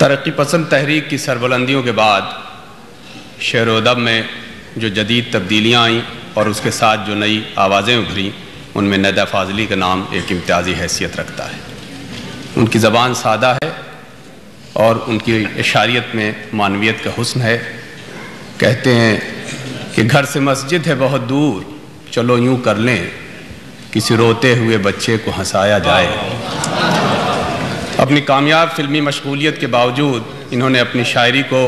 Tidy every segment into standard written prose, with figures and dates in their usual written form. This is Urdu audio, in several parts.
ترقی پسند تحریک کی سربلندیوں کے بعد شعر و ادب میں جو جدید تبدیلیاں آئیں اور اس کے ساتھ جو نئی آوازیں ابھریں، ان میں ندیٰ فاضلی کا نام ایک امتیازی حیثیت رکھتا ہے۔ ان کی زبان سادہ ہے اور ان کی اشاریت میں معنویت کا حسن ہے۔ کہتے ہیں کہ گھر سے مسجد ہے بہت دور، چلو یوں کر لیں کسی روتے ہوئے بچے کو ہنسایا جائے۔ اپنی کامیاب فلمی مشغولیت کے باوجود انہوں نے اپنی شاعری کو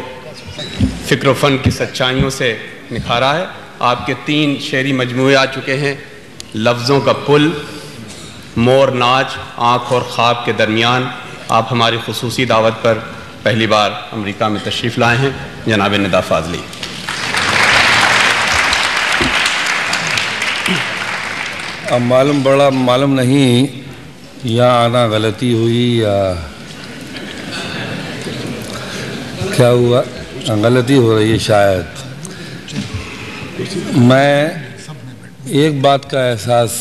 فکر و فن کی سچائیوں سے نکھارا ہے۔ آپ کے 3 شعری مجموعے آ چکے ہیں: لفظوں کا پل، مور ناچ، آنکھ اور خواب کے درمیان۔ آپ ہماری خصوصی دعوت پر پہلی بار امریکہ میں تشریف لائے ہیں، جناب ندیٰ فاضلی۔ اب معلوم نہیں یہاں آنا غلطی ہوئی یا کیا ہوا، غلطی ہو رہی ہے شاید۔ میں ایک بات کا احساس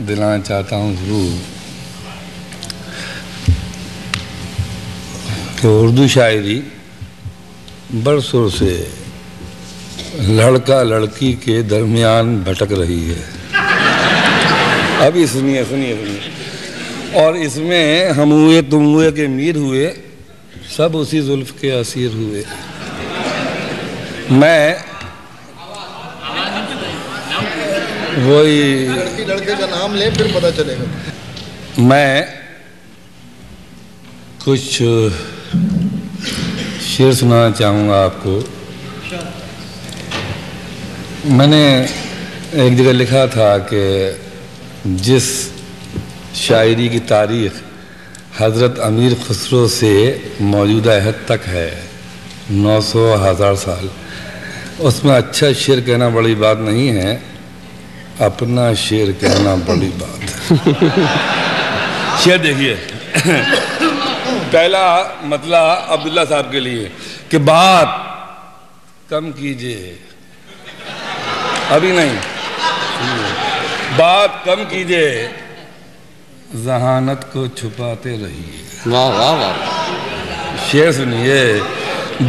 دلانا چاہتا ہوں ضرور کہ اردو شاعری برسوں سے لڑکا لڑکی کے درمیان بھٹک رہی ہے۔ ابھی سنیے اور اس میں ہم ہوئے تم ہوئے کہ میر ہوئے، سب اسی زلف کے اسیر ہوئے۔ میں وہی لڑکے کا نام لے پھر پتہ چلے گا۔ میں کچھ شعر سنانا چاہوں گا آپ کو۔ میں نے ایک جگہ لکھا تھا کہ جس شاعری کی تاریخ حضرت امیر خسرو سے موجودہ عہد تک ہے 900,000 سال، اس میں اچھا شعر کہنا بڑی بات نہیں ہے، اپنا شعر کہنا بڑی بات ہے۔ شعر دیکھیے، پہلا مطلع عبداللہ صاحب کے لیے کہ بات کم کیجئے، ابھی نہیں، بات کم کیجئے، ذہانت کو چھپاتے رہیے۔ واہ واہ واہ، شعر سنیے،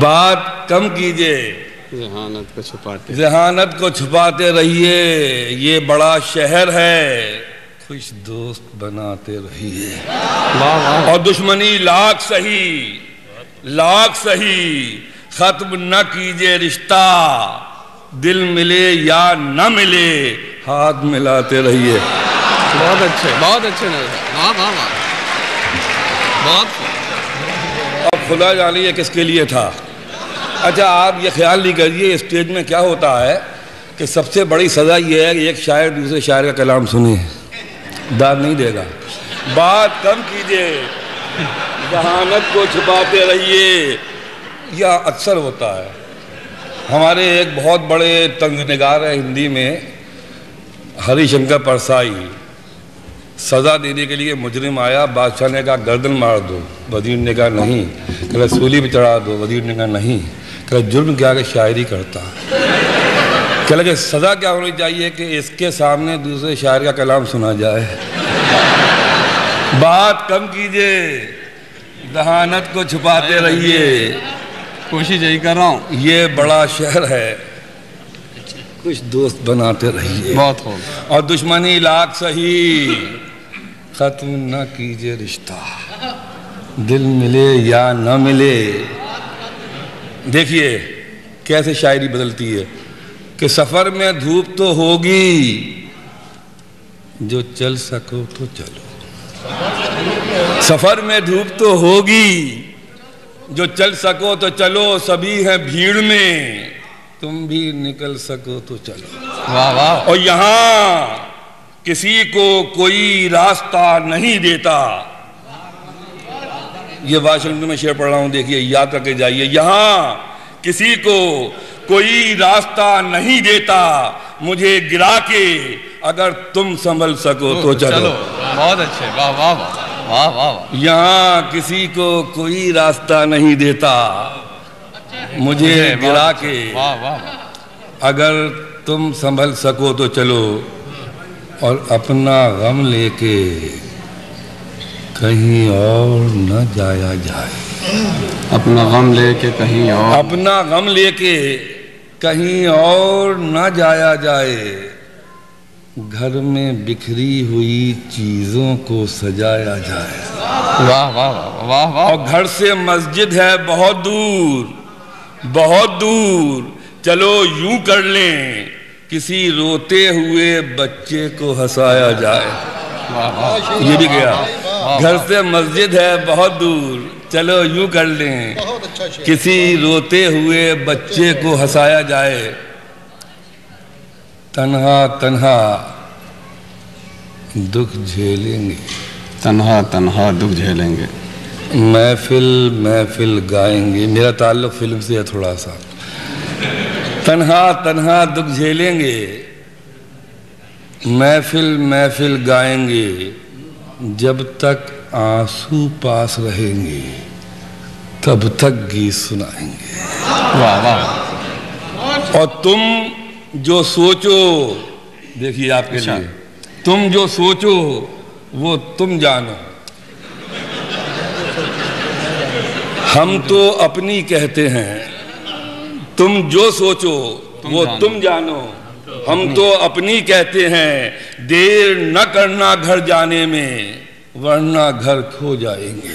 بات کم کیجئے، ذہانت کو چھپاتے رہیے، یہ بڑا شہر ہے، خوش دوست بناتے رہیے۔ اور دشمنی لاکھ سہی ختم نہ کیجئے رشتہ، دل ملے یا نہ ملے ہاتھ ملاتے رہیے۔ بہت اچھے واہ واہ واہ، بہت۔ اب خدا جانیے کس کے لیے تھا۔ اچھا، آپ یہ خیال نہیں کریے اسٹیج میں کیا ہوتا ہے کہ سب سے بڑی سزا یہ ہے کہ ایک شاعر دوسرے شاعر کا کلام سنے، داد نہیں دے گا۔ بات کم کیجئے، ذہانت کو چھپاتے رہیے، یہ اکثر ہوتا ہے۔ ہمارے ایک بہت بڑے تنگ نگار ہیں ہندی میں، ہری شنکر پرسائی، سزا دینے کے لیے مجرم آیا، بادشاہ نے کہا گردن مار دو، وزیر نے کہا نہیں، کہ سولی پہ چڑھا دو، وزیر نے کہا نہیں، کہ جرم کیا کہ شاعری کرتا، کہ سزا کیا ہونی چاہیے کہ اس کے سامنے دوسرے شاعر کا کلام سنا جائے۔ بات کم کیجئے، ذہانت کو چھپاتے رہیے، کوشش یہی کر رہا ہوں، یہ بڑا شہر ہے، کچھ دوست بناتے رہیے۔ بہت ہو۔ اور دشمنی لاکھ سہی ختم نہ کیجئے رشتہ، دل ملے یا نہ ملے۔ دیکھیے کیسے شاعری بدلتی ہے کہ سفر میں دھوپ تو ہوگی، جو چل سکو تو چلو۔ سفر میں دھوپ تو ہوگی، جو چل سکو تو چلو، سبھی ہیں بھیڑ میں، تم بھی نکل سکو تو چلو۔ واہ واہ۔ اور یہاں کسی کو کوئی راستہ نہیں دیتا، یہ واشنگٹن میں شعر پڑھ رہا ہوں، دیکھیے یاد کر کے جائیے، یہاں کسی کو کوئی راستہ نہیں دیتا، مجھے گرا کے اگر تم سنبھل سکو تو چلو۔ بہت اچھے، واہ واہ واہ واہ۔ یہاں کسی کو کوئی راستہ نہیں دیتا، مجھے گرا کے اگر تم سنبھل سکو تو چلو، اور اپنا غم لے کے کہیں اور نہ جایا جائے، اپنا غم لے کے کہیں اور، اپنا غم لے کے کہیں اور نہ جایا جائے، گھر میں بکھری ہوئی چیزوں کو سجایا جائے۔ واہ واہ واہ واہ واہ۔ اور گھر سے مسجد ہے بہت دور، بہت دور، چلو یوں کر لیں کسی روتے ہوئے بچے کو ہنسایا جائے۔ یہ بھی گیا، گھر سے مسجد ہے بہت دور، چلو یوں کر لیں بہت اچھا شعر۔ کسی روتے ہوئے بچے کو ہنسایا جائے۔ تنہا تنہا دکھ جھیلیں گے، تنہا تنہا دکھ جھیلیں گے، محفل محفل گائیں گے۔ میرا تعلق فلم سے ہے تھوڑا سا۔ تنہا تنہا دکھ جھیلیں گے، محفل محفل گائیں گے، جب تک آنسو پاس رہیں گے تب تک گیت سنائیں گے۔ واہ واہ۔ اور تم جو سوچو، دیکھیے آپ کے لیے، تم جو سوچو وہ تم جانو، ہم تو اپنی کہتے ہیں۔ تم جو سوچو وہ تم جانو، ہم تو اپنی کہتے ہیں، دیر نہ کرنا گھر جانے میں ورنہ گھر کھو جائیں گے۔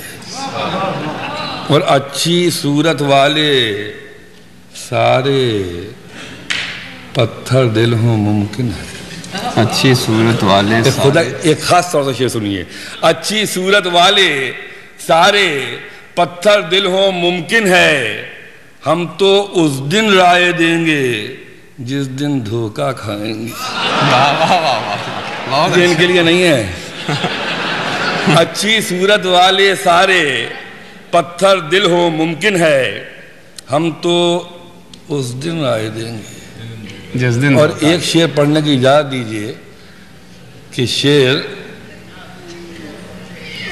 اور اچھی صورت والے سارے پتھر دل ہوں ممکن ہے۔ اچھی صورت والے خدا ایک خاص طور سے شعر سنیے، اچھی صورت والے سارے پتھر دل ہوں ممکن ہے، ہم تو اس دن رائے دیں گے جس دن دھوکہ کھائیں گے۔ یہ ان کے لیے نہیں ہے۔ اچھی صورت والے سارے پتھر دل ہو ممکن ہے، ہم تو اس دن رائے دیں گے جس دن۔ اور ایک شعر پڑھنے کی اجازت دیجئے کہ شعر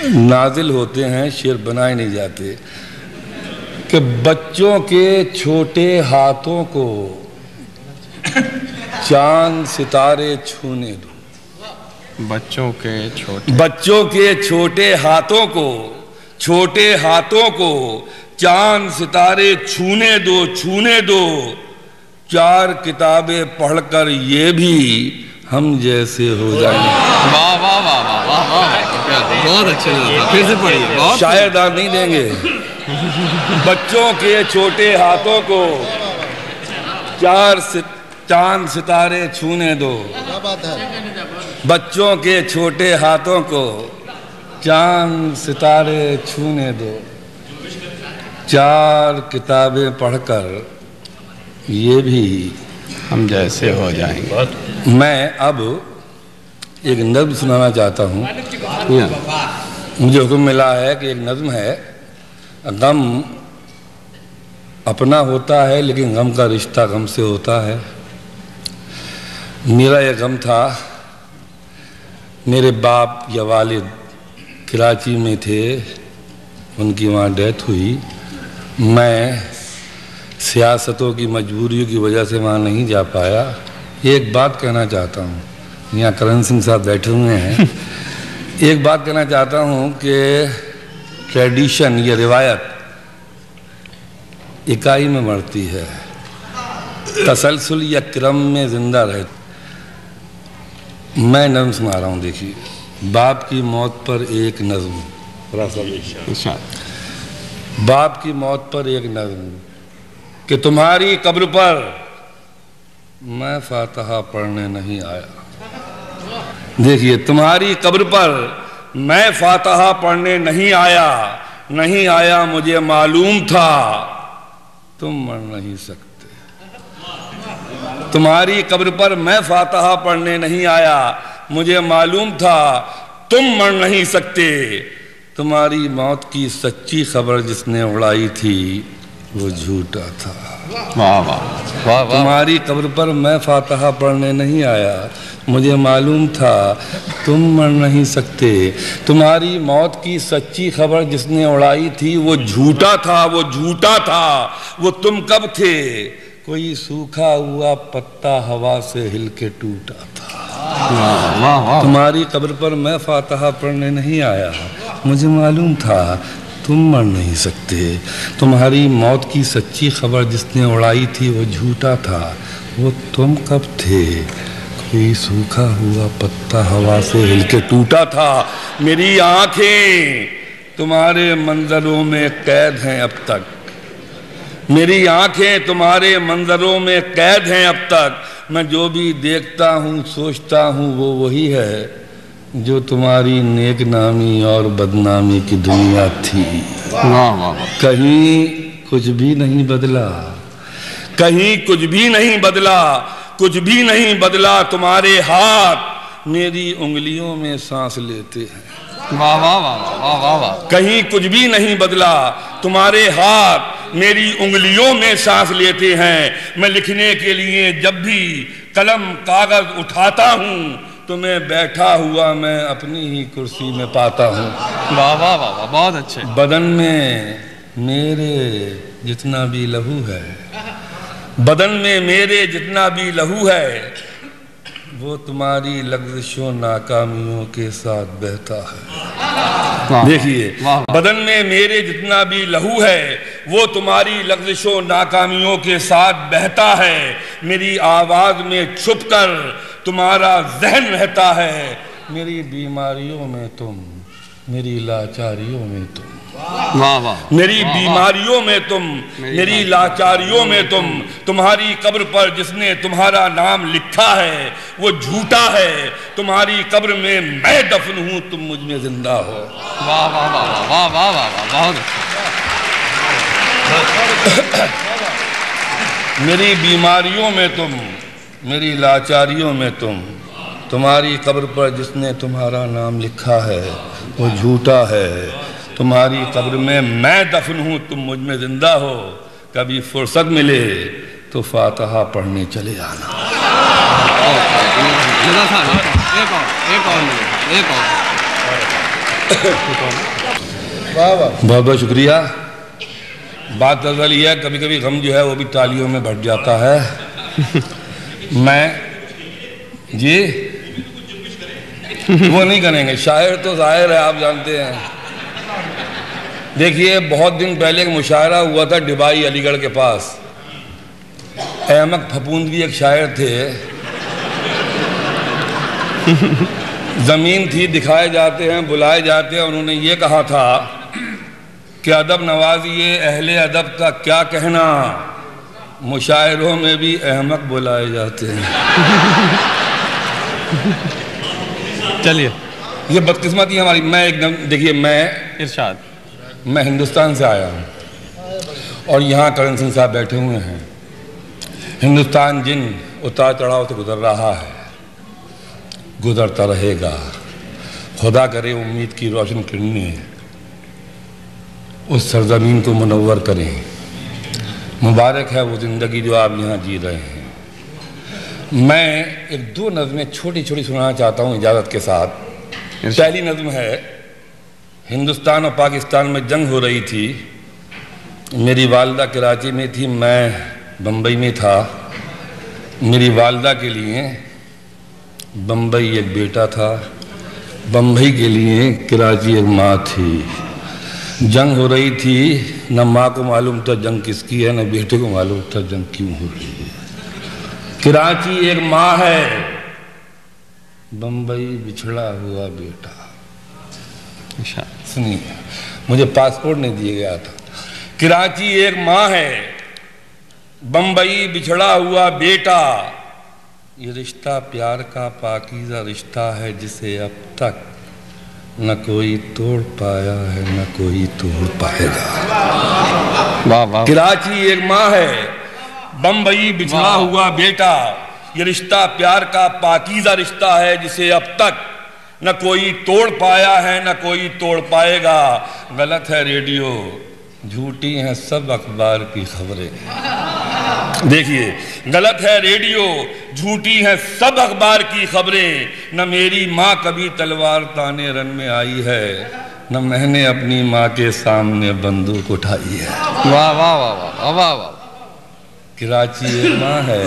نازل ہوتے ہیں، شعر بنائے نہیں جاتے، کہ بچوں کے چھوٹے ہاتھوں کو چاند ستارے چھونے دو، بچوں کے چھوٹے ہاتھوں کو، چھوٹے ہاتھوں کو چاند ستارے چھونے دو، چھونے دو، چار کتابیں پڑھ کر یہ بھی ہم جیسے ہو جائیں گے۔ واہ واہ واہ واہ واہ، بہت اچھا، پھر سے پڑھیے۔ شاعر دان نہیں دیں گے۔ بچوں کے چھوٹے ہاتھوں کو چاند ستارے چھونے دو، کیا بات ہے۔ بچوں کے چھوٹے ہاتھوں کو چاند ستارے چھونے دو، چار کتابیں پڑھ کر یہ بھی ہم جیسے ہو جائیں گے۔ میں اب ایک نظم سنانا چاہتا ہوں۔ مجھے حکم ملا ہے کہ ایک نظم ہے، غم اپنا ہوتا ہے لیکن غم کا رشتہ غم سے ہوتا ہے۔ میرا یہ غم تھا، میرے باپ یا والد کراچی میں تھے، ان کی وہاں ڈیتھ ہوئی، میں سیاستوں کی مجبوریوں کی وجہ سے وہاں نہیں جا پایا۔ ایک بات کہنا چاہتا ہوں، یہاں کرن سنگھ صاحب بیٹھے ہوئے ہیں، ایک بات کہنا چاہتا ہوں کہ ٹریڈیشن یا روایت اکائی میں مرتی ہے، تسلسل یا کرم میں زندہ رہتی۔ میں نظم سنا رہا ہوں، دیکھیے، باپ کی موت پر ایک نظم، باپ کی موت پر ایک نظم، کہ تمہاری قبر پر میں فاتحہ پڑھنے نہیں آیا۔ دیکھیے، تمہاری قبر پر میں فاتحہ پڑھنے نہیں آیا، نہیں آیا، مجھے معلوم تھا تم مر نہیں سکتے۔ تمہاری قبر پر میں فاتحہ پڑھنے نہیں آیا، مجھے معلوم تھا تم مر نہیں سکتے۔ تمہاری موت کی سچی خبر جس نے اڑائی تھی وہ جھوٹا تھا۔ واہ واہ، تمہاری قبر پر میں فاتحہ پڑھنے نہیں آیا، مجھے معلوم تھا تم مر نہیں سکتے۔ تمہاری موت کی سچی خبر جس نے اڑائی تھی وہ جھوٹا تھا، وہ جھوٹا تھا، وہ تم کب تھے؟ کوئی سوکھا ہوا پتا ہوا سے ہل کے ٹوٹا تھا۔ تمہاری قبر پر میں فاتحہ پڑھنے نہیں آیا، مجھے معلوم تھا تم مر نہیں سکتے. تمہاری موت کی سچی خبر جس نے اڑائی تھی وہ جھوٹا تھا. وہ تم کب تھے؟ کوئی سوکھا ہوا پتا ہوا سے ہل کے ٹوٹا تھا. میری آنکھیں تمہارے منظروں میں قید ہیں اب تک. میری آنکھیں تمہارے منظروں میں قید ہیں اب تک. میں جو بھی دیکھتا ہوں سوچتا ہوں وہ وہی ہے جو تمہاری نیک نامی اور بدنامی کی دنیا تھی. کہیں کچھ بھی نہیں بدلا. کہیں کچھ بھی نہیں بدلا. کچھ بھی نہیں بدلا. تمہارے ہاتھ میری انگلیوں میں سانس لیتے ہیں. واہ واہ واہ واہ واہ. کہیں کچھ بھی نہیں بدلا. تمہارے ہاتھ میری انگلیوں میں سانس لیتے ہیں. میں لکھنے کے لیے جب بھی قلم کاغذ اٹھاتا ہوں تو میں بیٹھا ہوا میں اپنی ہی کرسی میں پاتا ہوں. واہ واہ واہ واہ. بہت اچھے. بدن میں میرے جتنا بھی لہو ہے. بدن میں میرے جتنا بھی لہو ہے وہ تمہاری لغزشوں ناکامیوں کے ساتھ بہتا ہے. دیکھیے, بدن میں میرے جتنا بھی لہو ہے وہ تمہاری لغزشوں ناکامیوں کے ساتھ بہتا ہے. میری آواز میں چھپ کر تمہارا ذہن رہتا ہے. میری بیماریوں میں تم, میری لاچاریوں میں تم. میری بیماریوں میں تم, میری لاچاریوں میں تم. تمہاری قبر پر جس نے تمہارا نام لکھا ہے وہ جھوٹا ہے. تمہاری قبر میں میں دفن ہوں, تم مجھ میں زندہ ہو. واہ واہ واہ واہ واہ واہ. بہت اچھا. میری بیماریوں میں تم, میری لاچاریوں میں تم. تمہاری قبر پر جس نے تمہارا نام لکھا ہے وہ جھوٹا ہے. تمہاری قبر میں میں دفن ہوں, تم مجھ میں زندہ ہو. کبھی فرصت ملے تو فاتحہ پڑھنے چلے آنا. بہت بہت شکریہ. بات دراصل یہ ہے کبھی کبھی غم جو ہے وہ بھی تالیوں میں بھٹ جاتا ہے. میں جی وہ نہیں کریں گے. شاعر تو ظاہر ہے, آپ جانتے ہیں. دیکھیے, بہت دن پہلے ایک مشاعرہ ہوا تھا ڈبائی علی گڑھ کے پاس. احمد پھپوندوی ایک شاعر تھے. زمین تھی, دکھائے جاتے ہیں, بلائے جاتے ہیں. انہوں نے یہ کہا تھا کہ ادب نوازیے اہل ادب کا کیا کہنا, مشاعروں میں بھی احمق بلائے جاتے ہیں. چلیے, یہ بدقسمتی ہماری. میں ایک دم دیکھیے, میں ارشاد. میں ہندوستان سے آیا ہوں اور یہاں کرن سنگھ صاحب بیٹھے ہوئے ہیں. ہندوستان جن اتار چڑھاؤ سے گزر رہا ہے, گزرتا رہے گا. خدا کرے امید کی روشن کرنیں اس سرزمین کو منور کریں. مبارک ہے وہ زندگی جو آپ یہاں جی رہے ہیں. میں ایک دو نظمیں چھوٹی چھوٹی سنانا چاہتا ہوں اجازت کے ساتھ. پہلی نظم ہے, ہندوستان اور پاکستان میں جنگ ہو رہی تھی. میری والدہ کراچی میں تھی, میں بمبئی میں تھا. میری والدہ کے لیے بمبئی ایک بیٹا تھا, بمبئی کے لیے کراچی ایک ماں تھی. جنگ ہو رہی تھی, نہ ماں کو معلوم تھا جنگ کس کی ہے, نہ بیٹے کو معلوم تھا جنگ کیوں ہو رہی ہے. کراچی ایک ماں ہے, بمبئی بچھڑا ہوا بیٹا. سنیے, مجھے پاسپورٹ نہیں دیا گیا تھا. کراچی ایک ماں ہے, بمبئی بچھڑا ہوا بیٹا. یہ رشتہ پیار کا پاکیزہ رشتہ ہے جسے اب تک نہ کوئی توڑ پایا ہے نہ کوئی توڑ پائے گا. کراچی ایک ماں ہے, بمبئی بچھڑا ہوا بیٹا. یہ رشتہ پیار کا پاکیزہ رشتہ ہے جسے اب تک نہ کوئی توڑ پایا ہے نہ کوئی توڑ پائے گا. غلط ہے ریڈیو, جھوٹی ہیں سب اخبار کی خبریں. دیکھیے, غلط ہے ریڈیو, جھوٹی ہیں سب اخبار کی خبریں. نہ میری ماں کبھی تلوار تانے رن میں آئی ہے, نہ میں نے اپنی ماں کے سامنے بندوق اٹھائی ہے. واہ واہ واہ واہ واہ. کراچی ایک ماں ہے,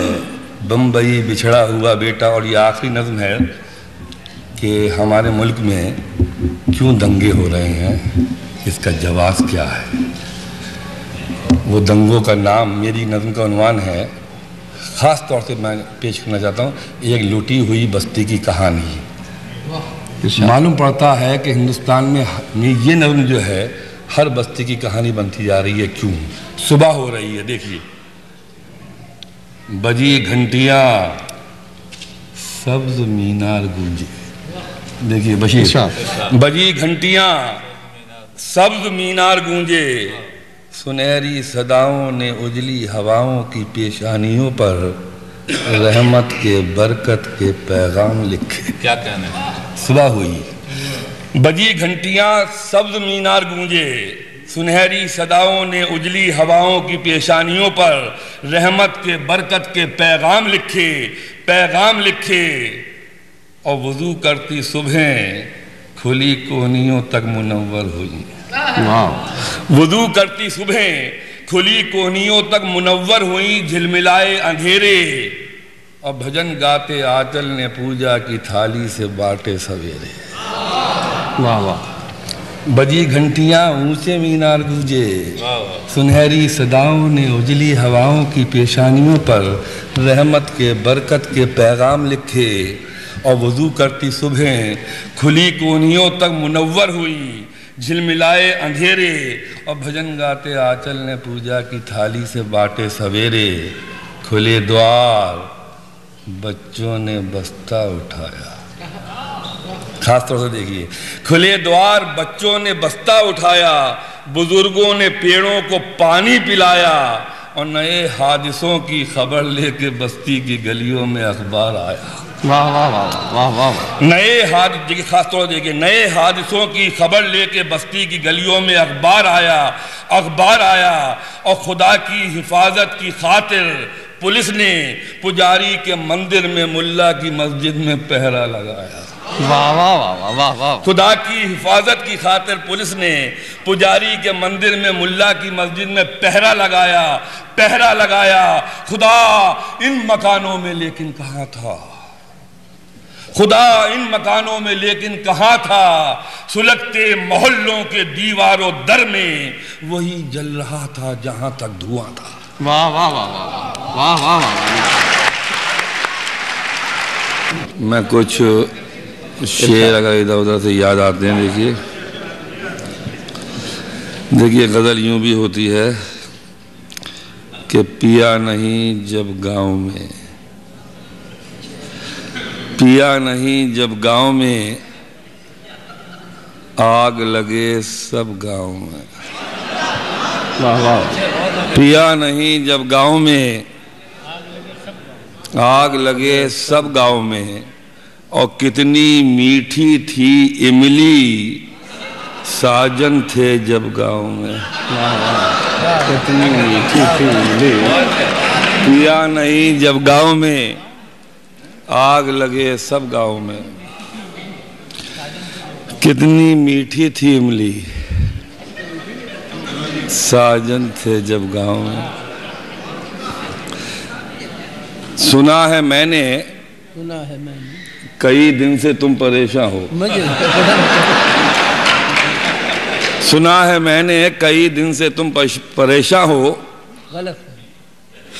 بمبئی بچھڑا ہوا بیٹا. اور یہ آخری نظم ہے کہ ہمارے ملک میں کیوں دنگے ہو رہے ہیں، اس کا جواز کیا ہے؟ وہ دنگوں کا نام میری نظم کا عنوان ہے، خاص طور سے میں پیش کرنا چاہتا ہوں ایک لوٹی ہوئی بستی کی کہانی۔ معلوم پڑتا ہے کہ ہندوستان میں یہ نظم جو ہے ہر بستی کی کہانی بنتی جا رہی ہے۔ کیوں؟ صبح ہو رہی ہے، دیکھیے، بجی گھنٹیاں سبز مینار گونجے، دیکھیے بشیر، بجی گھنٹیاں سبز مینار گونجے، سنہری صداؤں نے اجلی ہواؤں کی پیشانیوں پر رحمت کے برکت کے پیغام لکھے۔ کیا کہنا ہے؟ صبح ہوئی، بجی گھنٹیاں سبز مینار گونجے، سنہری صداؤں نے اجلی ہواؤں کی پیشانیوں پر رحمت کے برکت کے پیغام لکھے، اور وضو کرتی صبحیں کھلی کوہنیوں تک منور ہوئی۔ وضو کرتی صبحیں کھلی کوہنیوں تک منور ہوئی، جھلملائے اندھیرے، اور بھجن گاتے آنچل نے پوجا کی تھالی سے بانٹے سویرے۔ واہ واہ، بجی گھنٹیاں اونچے مینار گونجے، سنہری صداؤں نے اجلی ہواؤں کی پیشانیوں پر رحمت کے برکت کے پیغام لکھے، اور وضو کرتی صبحیں کھلی کوہنیوں تک منور ہوئی، جھلملائے اندھیرے، اور بھجن گاتے آنچل نے پوجا کی تھالی سے بانٹے سویرے۔ کھلے دوار بچوں نے بستہ اٹھایا، خاص طور سے دیکھیے، کھلے دوار بچوں نے بستہ اٹھایا، بزرگوں نے پیڑوں کو پانی پلایا، اور نئے حادثوں کی خبر لے کے بستی کی گلیوں میں اخبار آیا۔ واہ واہ واہ واہ واہ، نئے حادثے، خاص طور سے دیکھیے، نئے حادثوں کی خبر لے کے بستی کی گلیوں میں اخبار آیا، اور خدا کی حفاظت کی خاطر پولیس نے پجاری کے مندر میں، ملا کی مسجد میں پہرا لگایا۔ واہ واہ واہ واہ واہ، خدا کی حفاظت کی خاطر پولیس نے پجاری کے مندر میں، ملا کی مسجد میں پہرا لگایا۔ خدا ان مکانوں میں لیکن کہاں تھا؟ خدا ان مکانوں میں لیکن کہاں تھا؟ سلگتے محلوں کے دیوار و در میں وہی جل رہا تھا جہاں تک دھواں تھا۔ واہ واہ واہ واہ واہ واہ۔ میں کچھ شعر اگر ادھر ادھر سے یاد آتے ہیں، دیکھیے غزل یوں بھی ہوتی ہے کہ پیا نہیں جب گاؤں میں، پیا نہیں جب گاؤں میں، آگ لگے سب گاؤں میں۔ پیا نہیں جب گاؤں میں، آگ لگے سب گاؤں میں، اور کتنی میٹھی تھی املی، ساجن تھے جب گاؤں میں۔ کتنی میٹھی تھی املی، پیا نہیں جب گاؤں میں، آگ لگے سب گاؤں میں، کتنی میٹھی تھی املی، ساجن تھے جب گاؤں میں۔ سنا ہے میں نے کئی دن سے تم پریشان ہو، سنا ہے میں نے کئی دن سے تم پریشان ہو،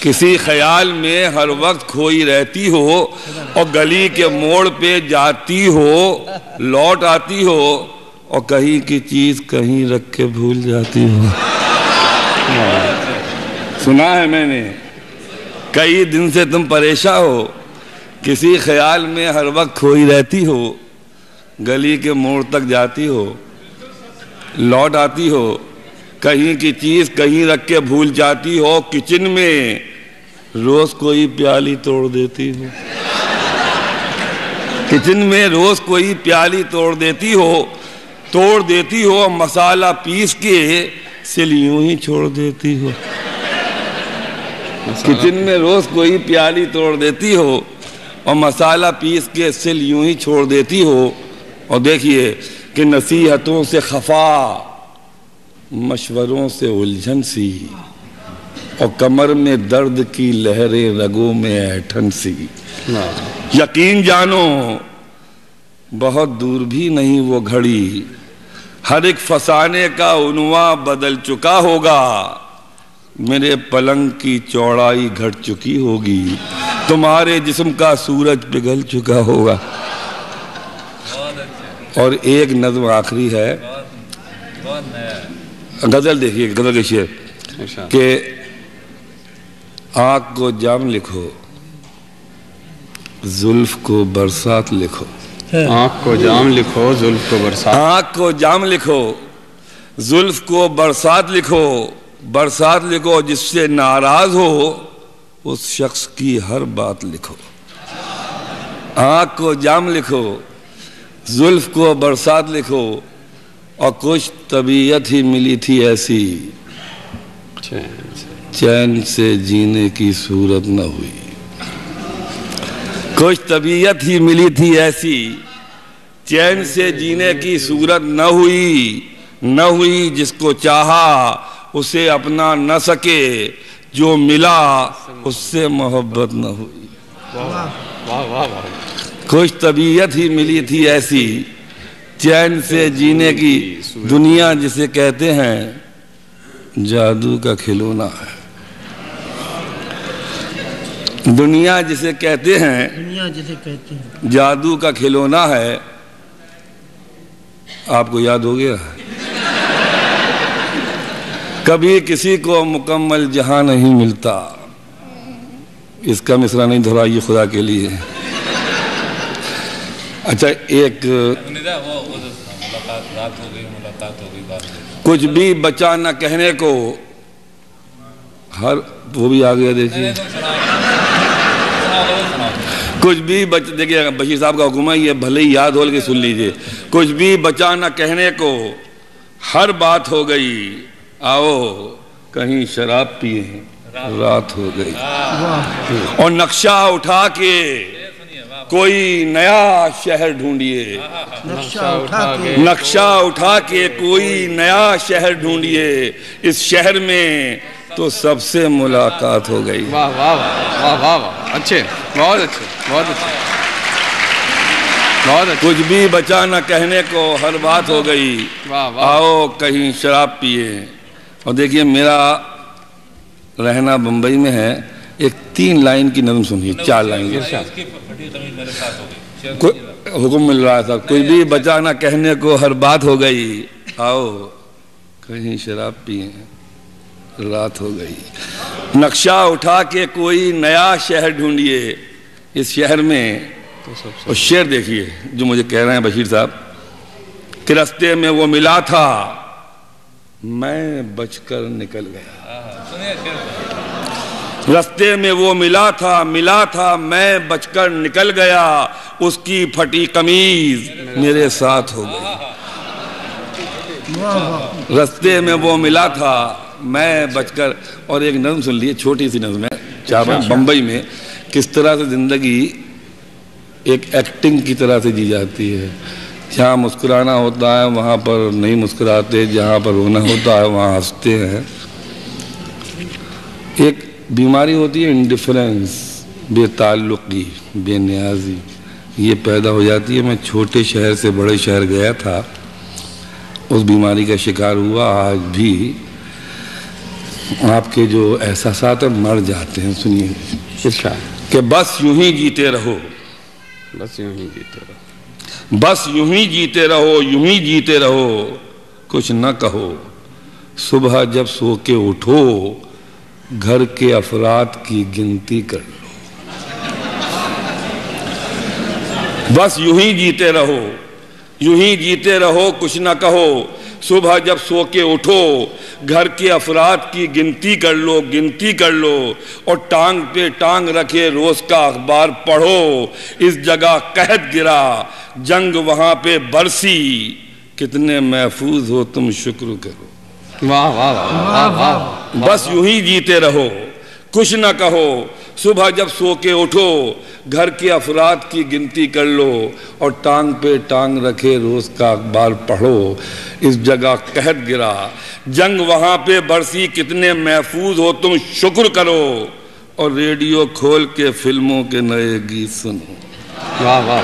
کسی خیال میں ہر وقت کھوئی رہتی ہو، اور گلی کے موڑ پہ جاتی ہو، لوٹ آتی ہو، اور کہیں کی چیز کہیں رکھ کے بھول جاتی ہو۔ سنا ہے میں نے کئی دن سے تم پریشان ہو، کسی خیال میں ہر وقت کھوئی رہتی ہو، گلی کے موڑ تک جاتی ہو، لوٹ آتی ہو، کہیں کی چیز کہیں رکھ کے بھول جاتی ہو، کچن میں روز کوئی پیالی توڑ دیتی ہو، کچن میں روز کوئی پیالی توڑ دیتی ہو، مسالہ پیس کے سل یوں ہی چھوڑ دیتی ہو۔ کچن میں روز کوئی پیالی توڑ دیتی ہو، اور مسالہ پیس کے سل یوں ہی چھوڑ دیتی ہو، اور دیکھیے کہ نصیحتوں سے خفا، مشوروں سے الجھن سی، اور کمر میں درد کی لہریں رگوں میں ایٹھن سی۔ یقین جانو بہت دور بھی نہیں وہ گھڑی، ہر ایک فسانے کا عنواں بدل چکا ہوگا، میرے پلنگ کی چوڑائی گھٹ چکی ہوگی، تمہارے جسم کا سورج پگھل چکا ہوگا۔ اور ایک نظم آخری ہے، غزل دیکھیے، غزل کے شعر کہ آنکھ کو جام لکھو، زلف کو برسات لکھو، آنکھ کو جام لکھو، زلف کو برسات، آنکھ کو جام لکھو، زلف کو برسات لکھو، برسات لکھو، جس سے ناراض ہو اس شخص کی ہر بات لکھو۔ آنکھ کو جام لکھو، زلف کو برسات لکھو، اور کچھ طبیعت ہی ملی تھی ایسی، چین سے جینے کی صورت نہ ہوئی۔ کچھ طبیعت ہی ملی تھی ایسی، چین سے جینے کی صورت نہ ہوئی، نہ ہوئی جس کو چاہا اسے اپنا نہ سکے، جو ملا اس سے محبت نہ ہوئی۔ کچھ طبیعت ہی ملی تھی ایسی، چین سے جینے کی، دنیا جسے کہتے ہیں جادو کا کھلونا ہے، دنیا جسے کہتے ہیں جادو کا کھلونا ہے۔ آپ کو یاد ہو گیا، کبھی کسی کو مکمل جہاں نہیں ملتا، اس کا مصرع نہیں دہرائیے خدا کے لیے۔ اچھا ایک کچھ بھی بچا نہ کہنے کو، ہر وہ بھی آ گیا دیکھیے، کچھ بھی دیکھیے بشیر صاحب کا حکم ہے، یہ بھلے ہی یاد ہو کے سن لیجئے۔ کچھ بھی بچا نہ کہنے کو، ہر بات ہو گئی، آؤ کہیں شراب پیئے، رات ہو گئی۔ اور نقشہ اٹھا کے کوئی نیا شہر ڈھونڈیے، نقشہ اٹھا کے کوئی نیا شہر ڈھونڈیے، اس شہر میں تو سب سے ملاقات ہو گئی۔ واہ واہ واہ واہ واہ، اچھے، بہت اچھے، بہت اچھے، بہت اچھے۔ کچھ بھی بچا نہ کہنے کو، ہر بات ہو گئی، آؤ کہیں شراب پیئے۔ اور دیکھیے میرا رہنا بمبئی میں ہے، ایک 3 لائن کی نظم سنیے، 4 لائن حکم مل رہا تھا، کچھ بھی بچا نہ کہنے کو، ہر بات ہو گئی، آؤ کہیں شراب پیئے، رات ہو گئی۔ نقشہ اٹھا کے کوئی نیا شہر ڈھونڈیے، اس شہر میں۔ اور شعر دیکھیے جو مجھے کہہ رہے ہیں بشیر صاحب، کہ رستے میں وہ ملا تھا میں بچ کر نکل گیا، رستے میں وہ ملا تھا میں بچ کر نکل گیا، اس کی پھٹی قمیض میرے ساتھ ہو گئی۔ رستے میں وہ ملا تھا میں بچ کر۔ اور ایک نظم سن لیے، چھوٹی سی نظم ہے، بمبئی میں کس طرح سے زندگی ایک ایکٹنگ کی طرح سے جی جاتی ہے، جہاں مسکرانا ہوتا ہے وہاں پر نہیں مسکراتے، جہاں پر رونا ہوتا ہے وہاں ہنستے ہیں۔ ایک بیماری ہوتی ہے انڈیفرنس، بے تعلقی، بے نیازی، یہ پیدا ہو جاتی ہے۔ میں چھوٹے شہر سے بڑے شہر گیا تھا، اس بیماری کا شکار ہوا۔ آج بھی آپ کے جو احساسات مر جاتے ہیں۔ سنیے کہ بس یوں ہی جیتے رہو، بس یوں ہی جیتے رہو، بس یوں ہی جیتے رہو، یوں ہی جیتے رہو، کچھ نہ کہو، صبح جب سو کے اٹھو گھر کے افراد کی گنتی کر لو۔ بس یوں ہی جیتے رہو، یوں ہی جیتے رہو، کچھ نہ کہو، صبح جب سو کے اٹھو گھر کے افراد کی گنتی کر لو، گنتی کر لو، اور ٹانگ پہ ٹانگ رکھے روز کا اخبار پڑھو۔ اس جگہ قحط گرا، جنگ وہاں پہ برسی، کتنے محفوظ ہو تم شکر کرو۔ واہ واہ واہ واہ۔ بس یوں ہی جیتے رہو، کچھ نہ کہو، صبح جب سو کے اٹھو گھر کے افراد کی گنتی کر لو، اور ٹانگ پہ ٹانگ رکھے روز کا اخبار پڑھو۔ اس جگہ قحط گرا، جنگ وہاں پہ برسی، کتنے محفوظ ہو تم شکر کرو، اور ریڈیو کھول کے فلموں کے نئے گیت سنو۔ واہ واہ۔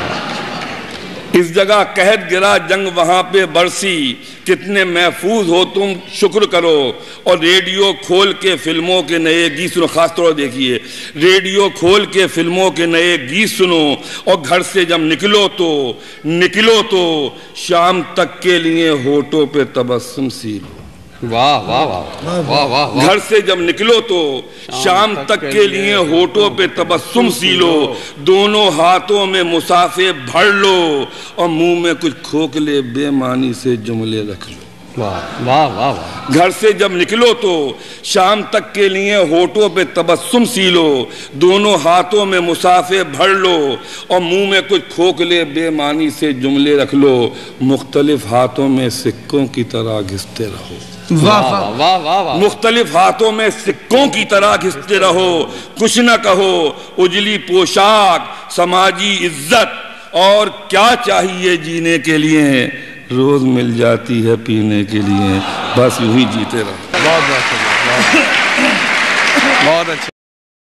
اس جگہ قحط گرا جنگ وہاں پہ برسی، کتنے محفوظ ہو تم شکر کرو، اور ریڈیو کھول کے فلموں کے نئے گیت سنو. خاص طور دیکھیے، ریڈیو کھول کے فلموں کے نئے گیت سنو، اور گھر سے جب نکلو تو شام تک کے لیے ہونٹوں پہ تبسم سی لو. واہ واہ واہ واہ واہ. گھر سے جب نکلو تو شام تک کے لیے ہونٹوں پہ تبسم سی لو، دونوں ہاتھوں میں مسافے بھر لو، اور منہ میں کچھ کھوکھلے بے معنی سے جملے رکھ لو. واہ واہ واہ. گھر سے جب نکلو تو شام تک کے لیے ہونٹوں پہ تبسم سی لو، دونوں ہاتھوں میں مسافے بھر لو، اور منہ میں کچھ کھوکھلے بے معنی سے جملے رکھ لو، مختلف ہاتھوں میں سکوں کی طرح گھستے رہو. مختلف ہاتھوں میں سکوں کی طرح گھستے رہو، کچھ نہ کہو، اجلی پوشاک، سماجی عزت، اور کیا چاہیے جینے کے لیے، روز مل جاتی ہے پینے کے لیے، بس یوں ہی جیتے رہو. بہت اچھا.